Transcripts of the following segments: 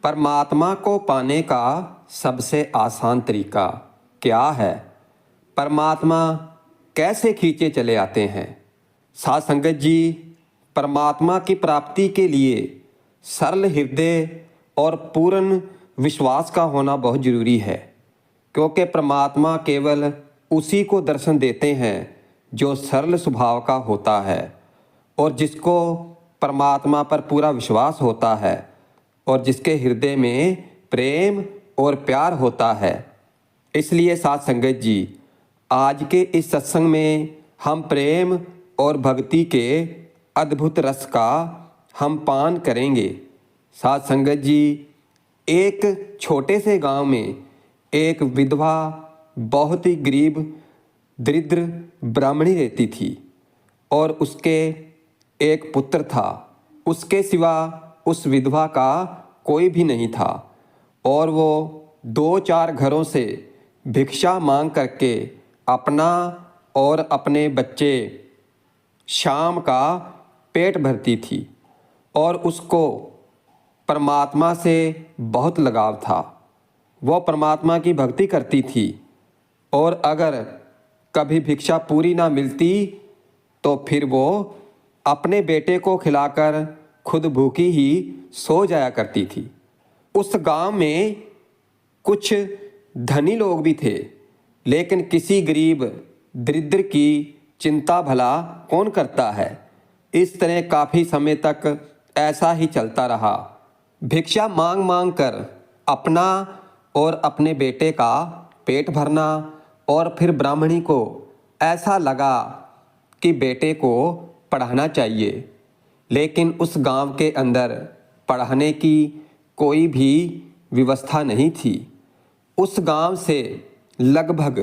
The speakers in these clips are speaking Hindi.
परमात्मा को पाने का सबसे आसान तरीका क्या है? परमात्मा कैसे खींचे चले आते हैं? साध संगत जी, परमात्मा की प्राप्ति के लिए सरल हृदय और पूर्ण विश्वास का होना बहुत ज़रूरी है, क्योंकि परमात्मा केवल उसी को दर्शन देते हैं जो सरल स्वभाव का होता है और जिसको परमात्मा पर पूरा विश्वास होता है और जिसके हृदय में प्रेम और प्यार होता है। इसलिए साध संगत जी, आज के इस सत्संग में हम प्रेम और भक्ति के अद्भुत रस का हम पान करेंगे। साध संगत जी, एक छोटे से गांव में एक विधवा बहुत ही गरीब दरिद्र ब्राह्मणी रहती थी और उसके एक पुत्र था। उसके सिवा उस विधवा का कोई भी नहीं था और वो 2-4 घरों से भिक्षा मांग करके अपना और अपने बच्चे शाम का पेट भरती थी और उसको परमात्मा से बहुत लगाव था। वो परमात्मा की भक्ति करती थी और अगर कभी भिक्षा पूरी ना मिलती तो फिर वो अपने बेटे को खिलाकर खुद भूखी ही सो जाया करती थी। उस गांव में कुछ धनी लोग भी थे, लेकिन किसी गरीब दरिद्र की चिंता भला कौन करता है। इस तरह काफ़ी समय तक ऐसा ही चलता रहा। भिक्षा मांग मांग कर अपना और अपने बेटे का पेट भरना, और फिर ब्राह्मणी को ऐसा लगा कि बेटे को पढ़ाना चाहिए, लेकिन उस गांव के अंदर पढ़ाने की कोई भी व्यवस्था नहीं थी। उस गांव से लगभग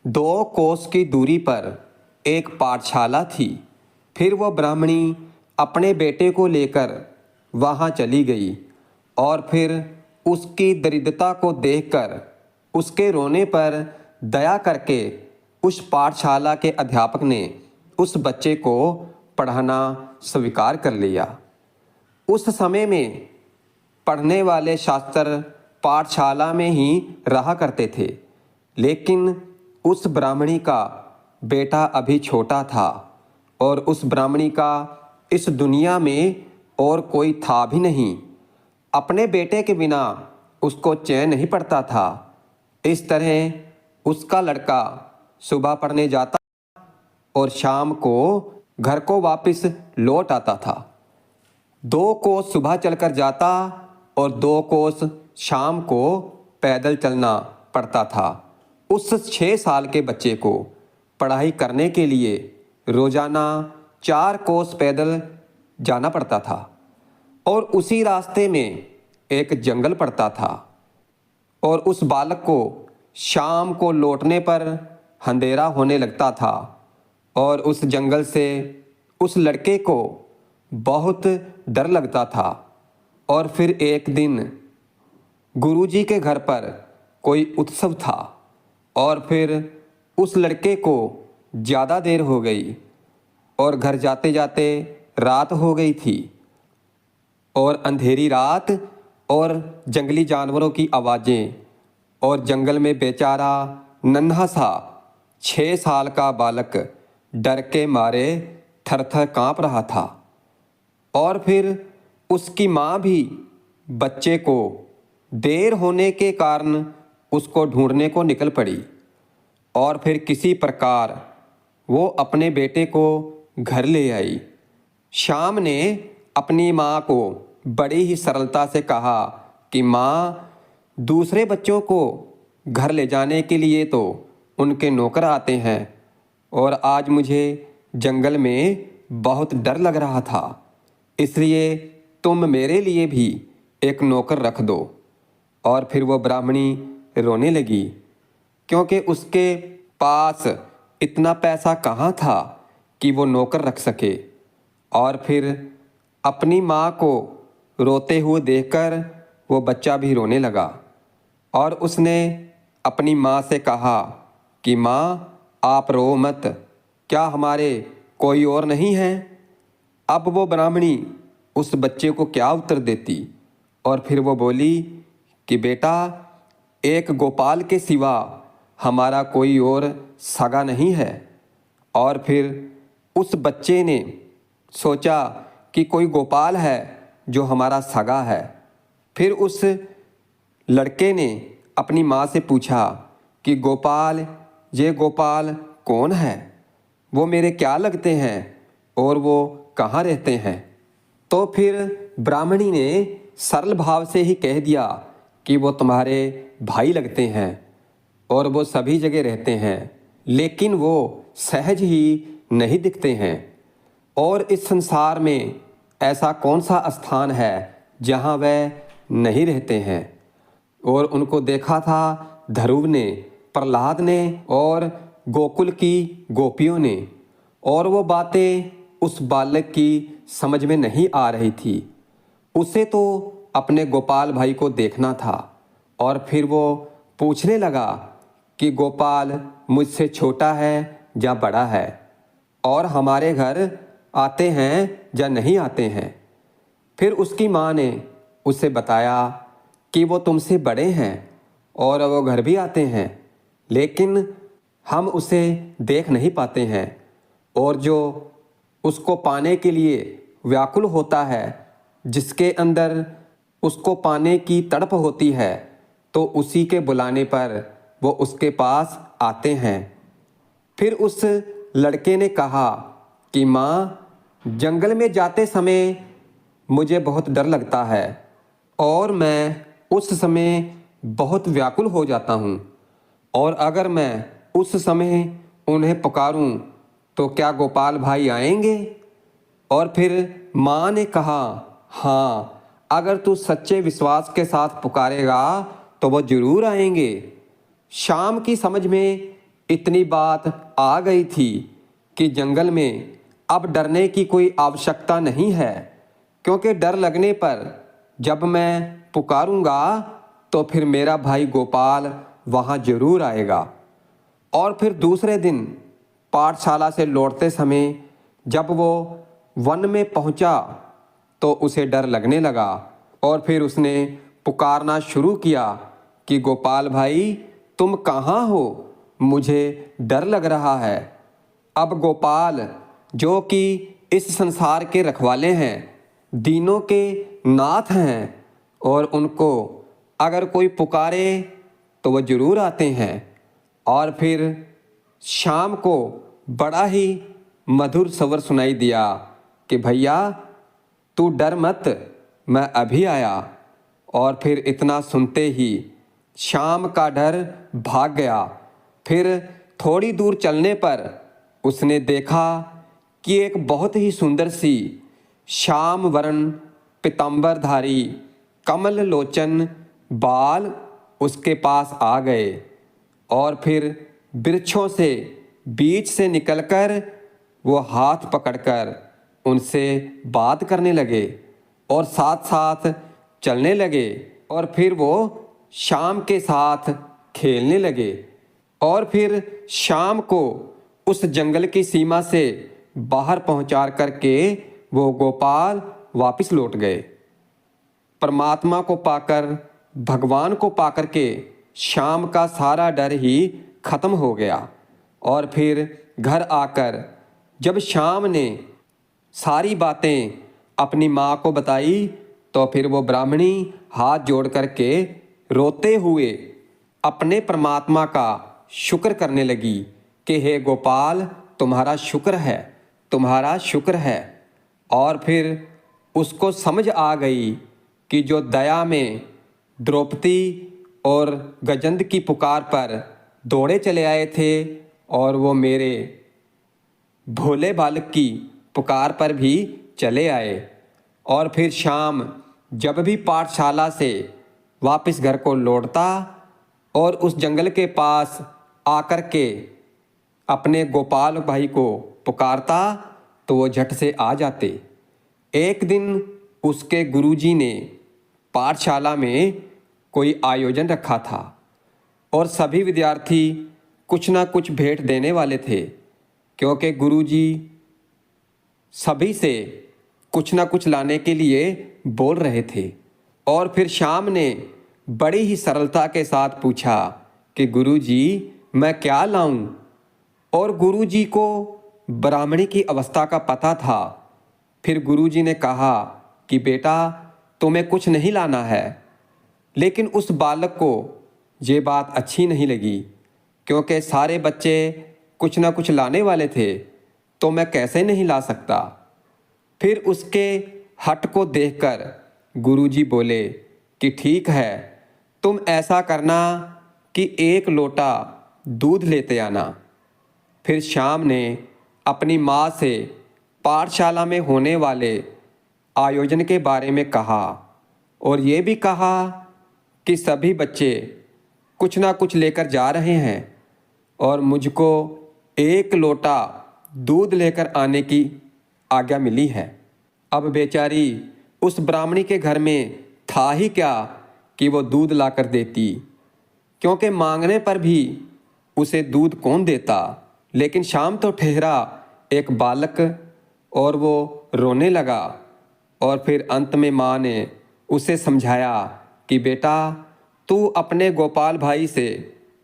2 कोस की दूरी पर एक पाठशाला थी। फिर वो ब्राह्मणी अपने बेटे को लेकर वहां चली गई और फिर उसकी दरिद्रता को देखकर उसके रोने पर दया करके उस पाठशाला के अध्यापक ने उस बच्चे को पढ़ाना स्वीकार कर लिया। उस समय में पढ़ने वाले शास्त्र पाठशाला में ही रहा करते थे, लेकिन उस ब्राह्मणी का बेटा अभी छोटा था और उस ब्राह्मणी का इस दुनिया में और कोई था भी नहीं। अपने बेटे के बिना उसको चैन नहीं पड़ता था। इस तरह उसका लड़का सुबह पढ़ने जाता और शाम को घर को वापस लौट आता था। 2 कोस सुबह चलकर जाता और 2 कोस शाम को पैदल चलना पड़ता था। उस 6 साल के बच्चे को पढ़ाई करने के लिए रोजाना 4 कोस पैदल जाना पड़ता था और उसी रास्ते में एक जंगल पड़ता था और उस बालक को शाम को लौटने पर अंधेरा होने लगता था और उस जंगल से उस लड़के को बहुत डर लगता था। और फिर एक दिन गुरुजी के घर पर कोई उत्सव था और फिर उस लड़के को ज़्यादा देर हो गई और घर जाते जाते रात हो गई थी और अंधेरी रात और जंगली जानवरों की आवाज़ें और जंगल में बेचारा नन्हा सा 6 साल का बालक डर के मारे थर-थर काँप रहा था। और फिर उसकी माँ भी बच्चे को देर होने के कारण उसको ढूंढने को निकल पड़ी और फिर किसी प्रकार वो अपने बेटे को घर ले आई। शाम ने अपनी माँ को बड़ी ही सरलता से कहा कि माँ, दूसरे बच्चों को घर ले जाने के लिए तो उनके नौकर आते हैं और आज मुझे जंगल में बहुत डर लग रहा था, इसलिए तुम मेरे लिए भी एक नौकर रख दो। और फिर वो ब्राह्मणी रोने लगी, क्योंकि उसके पास इतना पैसा कहाँ था कि वो नौकर रख सके। और फिर अपनी माँ को रोते हुए देखकर वो बच्चा भी रोने लगा और उसने अपनी माँ से कहा कि माँ, आप रो मत, क्या हमारे कोई और नहीं है? अब वो ब्राह्मणी उस बच्चे को क्या उत्तर देती और फिर वो बोली कि बेटा, एक गोपाल के सिवा हमारा कोई और सगा नहीं है। और फिर उस बच्चे ने सोचा कि कोई गोपाल है जो हमारा सगा है। फिर उस लड़के ने अपनी माँ से पूछा कि गोपाल, ये गोपाल कौन है? वो मेरे क्या लगते हैं और वो कहाँ रहते हैं? तो फिर ब्राह्मणी ने सरल भाव से ही कह दिया कि वो तुम्हारे भाई लगते हैं और वो सभी जगह रहते हैं, लेकिन वो सहज ही नहीं दिखते हैं। और इस संसार में ऐसा कौन सा स्थान है जहाँ वह नहीं रहते हैं? और उनको देखा था ध्रुव ने, प्रहलाद ने और गोकुल की गोपियों ने, और वो बातें उस बालक की समझ में नहीं आ रही थी। उसे तो अपने गोपाल भाई को देखना था। और फिर वो पूछने लगा कि गोपाल मुझसे छोटा है या बड़ा है, और हमारे घर आते हैं या नहीं आते हैं? फिर उसकी माँ ने उसे बताया कि वो तुमसे बड़े हैं और वो घर भी आते हैं, लेकिन हम उसे देख नहीं पाते हैं। और जो उसको पाने के लिए व्याकुल होता है, जिसके अंदर उसको पाने की तड़प होती है, तो उसी के बुलाने पर वो उसके पास आते हैं। फिर उस लड़के ने कहा कि माँ, जंगल में जाते समय मुझे बहुत डर लगता है और मैं उस समय बहुत व्याकुल हो जाता हूँ, और अगर मैं उस समय उन्हें पुकारूं तो क्या गोपाल भाई आएंगे? और फिर माँ ने कहा, हाँ, अगर तू सच्चे विश्वास के साथ पुकारेगा तो वो जरूर आएंगे। शाम की समझ में इतनी बात आ गई थी कि जंगल में अब डरने की कोई आवश्यकता नहीं है, क्योंकि डर लगने पर जब मैं पुकारूंगा तो फिर मेरा भाई गोपाल वहाँ जरूर आएगा। और फिर दूसरे दिन पाठशाला से लौटते समय जब वो वन में पहुँचा तो उसे डर लगने लगा, और फिर उसने पुकारना शुरू किया कि गोपाल भाई, तुम कहाँ हो? मुझे डर लग रहा है। अब गोपाल, जो कि इस संसार के रखवाले हैं, दीनों के नाथ हैं, और उनको अगर कोई पुकारे तो वह जरूर आते हैं। और फिर शाम को बड़ा ही मधुर स्वर सुनाई दिया कि भैया, तू डर मत, मैं अभी आया। और फिर इतना सुनते ही शाम का डर भाग गया। फिर थोड़ी दूर चलने पर उसने देखा कि एक बहुत ही सुंदर सी श्याम वर्ण पीतांबरधारी कमल लोचन बाल उसके पास आ गए, और फिर वृक्षों से बीच से निकलकर वो हाथ पकड़कर उनसे बात करने लगे और साथ साथ चलने लगे। और फिर वो शाम के साथ खेलने लगे। और फिर शाम को उस जंगल की सीमा से बाहर पहुंचा करके वो गोपाल वापस लौट गए। परमात्मा को पाकर, भगवान को पाकर के शाम का सारा डर ही खत्म हो गया। और फिर घर आकर जब शाम ने सारी बातें अपनी माँ को बताई तो फिर वो ब्राह्मणी हाथ जोड़ करके रोते हुए अपने परमात्मा का शुक्र करने लगी कि हे गोपाल, तुम्हारा शुक्र है, तुम्हारा शुक्र है। और फिर उसको समझ आ गई कि जो दया में द्रौपदी और गजंद की पुकार पर दौड़े चले आए थे, और वो मेरे भोले बालक की पुकार पर भी चले आए। और फिर शाम जब भी पाठशाला से वापस घर को लौटता और उस जंगल के पास आकर के अपने गोपाल भाई को पुकारता तो वो झट से आ जाते। एक दिन उसके गुरुजी ने पाठशाला में कोई आयोजन रखा था और सभी विद्यार्थी कुछ ना कुछ भेंट देने वाले थे, क्योंकि गुरुजी सभी से कुछ ना कुछ लाने के लिए बोल रहे थे। और फिर श्याम ने बड़ी ही सरलता के साथ पूछा कि गुरुजी मैं क्या लाऊं? और गुरुजी को ब्राह्मणी की अवस्था का पता था। फिर गुरुजी ने कहा कि बेटा तुम्हें कुछ नहीं लाना है। लेकिन उस बालक को ये बात अच्छी नहीं लगी, क्योंकि सारे बच्चे कुछ ना कुछ लाने वाले थे, तो मैं कैसे नहीं ला सकता। फिर उसके हट को देखकर गुरुजी बोले कि ठीक है, तुम ऐसा करना कि 1 लोटा दूध लेते आना। फिर श्याम ने अपनी माँ से पाठशाला में होने वाले आयोजन के बारे में कहा और ये भी कहा कि सभी बच्चे कुछ ना कुछ लेकर जा रहे हैं और मुझको 1 लोटा दूध लेकर आने की आज्ञा मिली है। अब बेचारी उस ब्राह्मणी के घर में था ही क्या कि वो दूध लाकर देती, क्योंकि मांगने पर भी उसे दूध कौन देता। लेकिन श्याम तो ठहरा एक बालक और वो रोने लगा। और फिर अंत में माँ ने उसे समझाया कि बेटा तू अपने गोपाल भाई से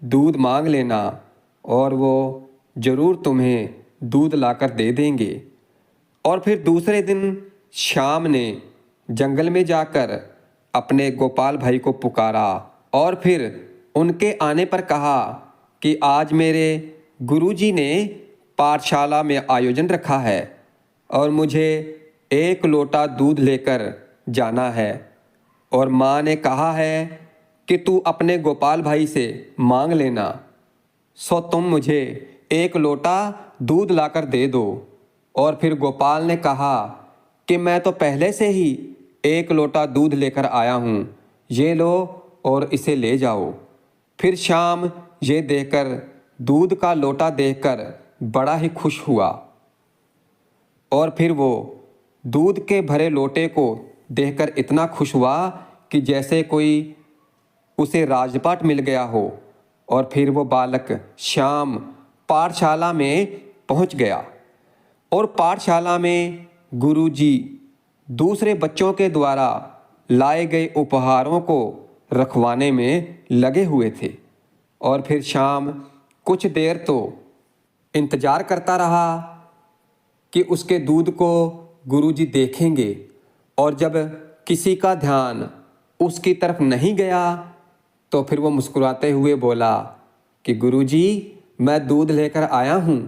दूध मांग लेना और वो ज़रूर तुम्हें दूध लाकर दे देंगे। और फिर दूसरे दिन श्याम ने जंगल में जाकर अपने गोपाल भाई को पुकारा और फिर उनके आने पर कहा कि आज मेरे गुरुजी ने पाठशाला में आयोजन रखा है और मुझे 1 लोटा दूध लेकर जाना है। और माँ ने कहा है कि तू अपने गोपाल भाई से मांग लेना, सो तुम मुझे 1 लोटा दूध लाकर दे दो। और फिर गोपाल ने कहा कि मैं तो पहले से ही 1 लोटा दूध लेकर आया हूँ, ये लो और इसे ले जाओ। फिर श्याम ये देखकर दूध का लोटा देखकर बड़ा ही खुश हुआ और फिर वो दूध के भरे लोटे को देखकर इतना खुश हुआ कि जैसे कोई उसे राजपाट मिल गया हो। और फिर वो बालक श्याम पाठशाला में पहुंच गया और पाठशाला में गुरुजी दूसरे बच्चों के द्वारा लाए गए उपहारों को रखवाने में लगे हुए थे। और फिर श्याम कुछ देर तो इंतज़ार करता रहा कि उसके दूध को गुरुजी देखेंगे, और जब किसी का ध्यान उसकी तरफ नहीं गया तो फिर वो मुस्कुराते हुए बोला कि गुरुजी मैं दूध लेकर आया हूँ।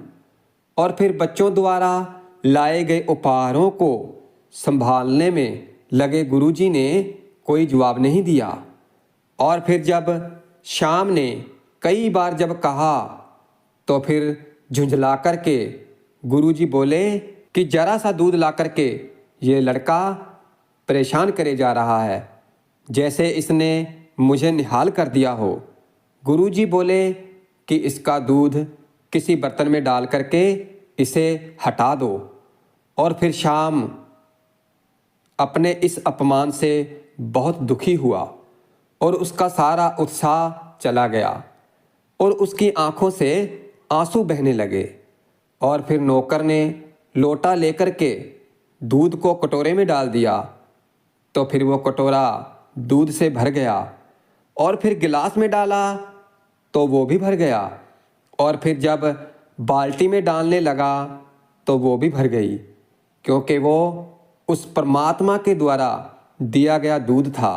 और फिर बच्चों द्वारा लाए गए उपहारों को संभालने में लगे गुरुजी ने कोई जवाब नहीं दिया। और फिर जब श्याम ने कई बार जब कहा तो फिर झुंझला कर के गुरुजी बोले कि जरा सा दूध ला कर के ये लड़का परेशान करे जा रहा है, जैसे इसने मुझे निहाल कर दिया हो। गुरुजी बोले कि इसका दूध किसी बर्तन में डाल करके इसे हटा दो। और फिर श्याम अपने इस अपमान से बहुत दुखी हुआ और उसका सारा उत्साह चला गया और उसकी आंखों से आंसू बहने लगे। और फिर नौकर ने लोटा लेकर के दूध को कटोरे में डाल दिया, तो फिर वो कटोरा दूध से भर गया। और फिर गिलास में डाला तो वो भी भर गया। और फिर जब बाल्टी में डालने लगा तो वो भी भर गई, क्योंकि वो उस परमात्मा के द्वारा दिया गया दूध था।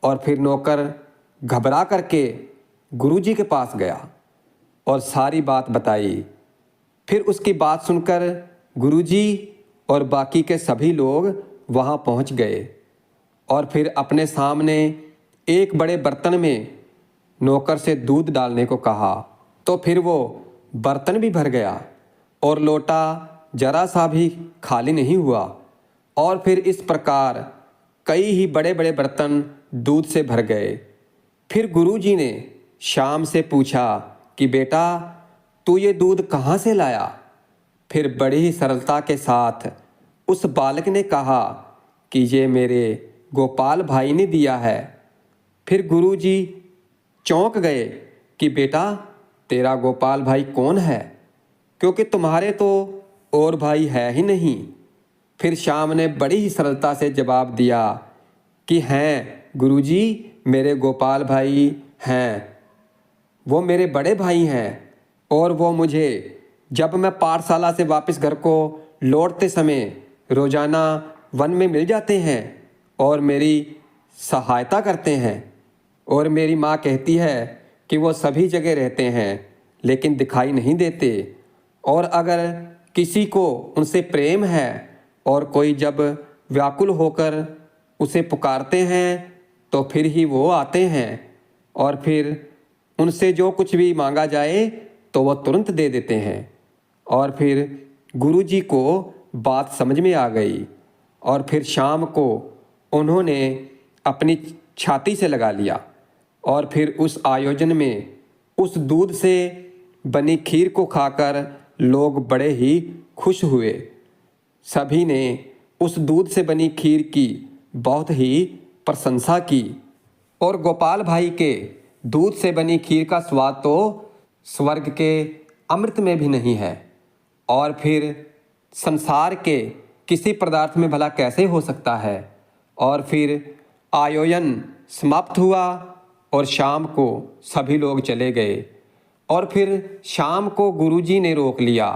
और फिर नौकर घबरा करके गुरुजी के पास गया और सारी बात बताई। फिर उसकी बात सुनकर गुरुजी और बाकी के सभी लोग वहाँ पहुँच गए और फिर अपने सामने एक बड़े बर्तन में नौकर से दूध डालने को कहा। तो फिर वो बर्तन भी भर गया और लोटा जरा सा भी खाली नहीं हुआ। और फिर इस प्रकार कई ही बड़े बड़े बर्तन दूध से भर गए। फिर गुरुजी ने श्याम से पूछा कि बेटा तू ये दूध कहाँ से लाया? फिर बड़ी ही सरलता के साथ उस बालक ने कहा कि ये मेरे गोपाल भाई ने दिया है। फिर गुरुजी चौंक गए कि बेटा तेरा गोपाल भाई कौन है, क्योंकि तुम्हारे तो और भाई है ही नहीं। फिर श्याम ने बड़ी ही सरलता से जवाब दिया कि हैं गुरुजी, मेरे गोपाल भाई हैं, वो मेरे बड़े भाई हैं और वो मुझे जब मैं पाठशाला से वापस घर को लौटते समय रोज़ाना वन में मिल जाते हैं और मेरी सहायता करते हैं। और मेरी माँ कहती है कि वो सभी जगह रहते हैं लेकिन दिखाई नहीं देते, और अगर किसी को उनसे प्रेम है और कोई जब व्याकुल होकर उसे पुकारते हैं तो फिर ही वो आते हैं और फिर उनसे जो कुछ भी मांगा जाए तो वो तुरंत दे देते हैं। और फिर गुरुजी को बात समझ में आ गई और फिर शाम को उन्होंने अपनी छाती से लगा लिया और फिर उस आयोजन में उस दूध से बनी खीर को खाकर लोग बड़े ही खुश हुए। सभी ने उस दूध से बनी खीर की बहुत ही प्रशंसा की और गोपाल भाई के दूध से बनी खीर का स्वाद तो स्वर्ग के अमृत में भी नहीं है, और फिर संसार के किसी पदार्थ में भला कैसे हो सकता है। और फिर आयोजन समाप्त हुआ और शाम को सभी लोग चले गए और फिर शाम को गुरुजी ने रोक लिया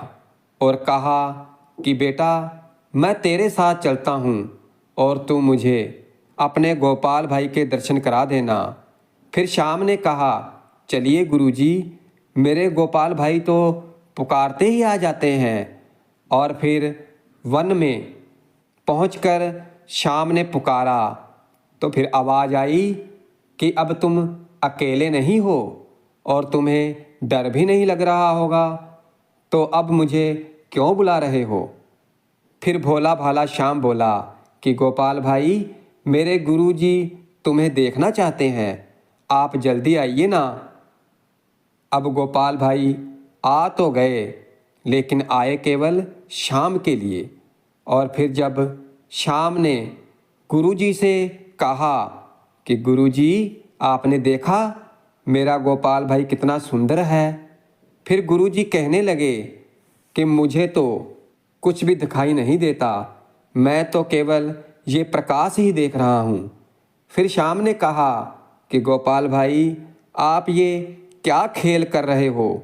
और कहा कि बेटा, मैं तेरे साथ चलता हूँ और तू मुझे अपने गोपाल भाई के दर्शन करा देना। फिर शाम ने कहा, चलिए गुरुजी, मेरे गोपाल भाई तो पुकारते ही आ जाते हैं। और फिर वन में पहुंचकर शाम ने पुकारा तो फिर आवाज़ आई कि अब तुम अकेले नहीं हो और तुम्हें डर भी नहीं लग रहा होगा, तो अब मुझे क्यों बुला रहे हो। फिर भोला भाला श्याम बोला कि गोपाल भाई, मेरे गुरुजी तुम्हें देखना चाहते हैं, आप जल्दी आइए ना। अब गोपाल भाई आ तो गए लेकिन आए केवल शाम के लिए। और फिर जब शाम ने गुरुजी से कहा कि गुरुजी, आपने देखा मेरा गोपाल भाई कितना सुंदर है, फिर गुरुजी कहने लगे कि मुझे तो कुछ भी दिखाई नहीं देता, मैं तो केवल ये प्रकाश ही देख रहा हूँ। फिर शाम ने कहा कि गोपाल भाई, आप ये क्या खेल कर रहे हो,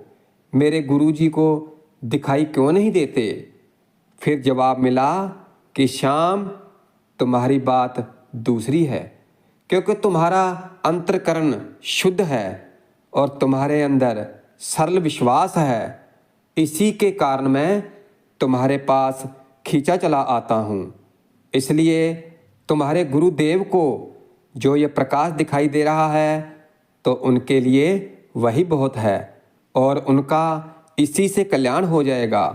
मेरे गुरुजी को दिखाई क्यों नहीं देते। फिर जवाब मिला कि श्याम, तुम्हारी बात दूसरी है, क्योंकि तुम्हारा अंतःकरण शुद्ध है और तुम्हारे अंदर सरल विश्वास है। इसी के कारण मैं तुम्हारे पास खींचा चला आता हूँ। इसलिए तुम्हारे गुरुदेव को जो ये प्रकाश दिखाई दे रहा है तो उनके लिए वही बहुत है और उनका इसी से कल्याण हो जाएगा।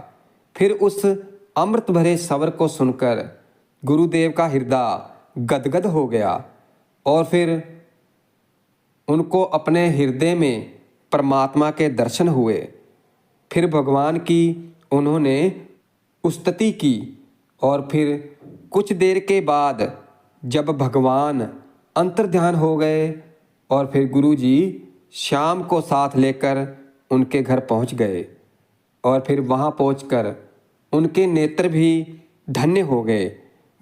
फिर उस अमृत भरे स्वर को सुनकर गुरुदेव का हृदय गदगद हो गया और फिर उनको अपने हृदय में परमात्मा के दर्शन हुए। फिर भगवान की उन्होंने स्तुति की और फिर कुछ देर के बाद जब भगवान अंतर्ध्यान हो गए और फिर गुरुजी श्याम को साथ लेकर उनके घर पहुंच गए और फिर वहां पहुंचकर उनके नेत्र भी धन्य हो गए।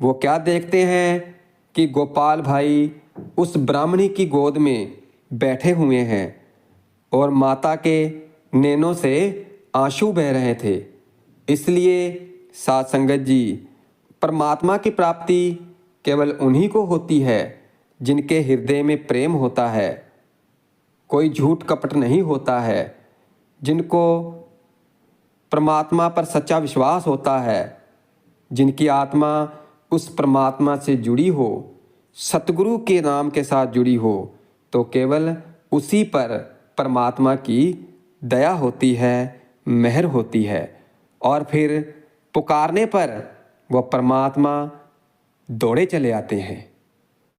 वो क्या देखते हैं कि गोपाल भाई उस ब्राह्मणी की गोद में बैठे हुए हैं और माता के नैनों से आंसू बह रहे थे। इसलिए साध संगत जी, परमात्मा की प्राप्ति केवल उन्हीं को होती है जिनके हृदय में प्रेम होता है, कोई झूठ कपट नहीं होता है, जिनको परमात्मा पर सच्चा विश्वास होता है, जिनकी आत्मा उस परमात्मा से जुड़ी हो, सतगुरु के नाम के साथ जुड़ी हो, तो केवल उसी पर परमात्मा की दया होती है, मेहर होती है और फिर पुकारने पर वह परमात्मा दौड़े चले आते हैं।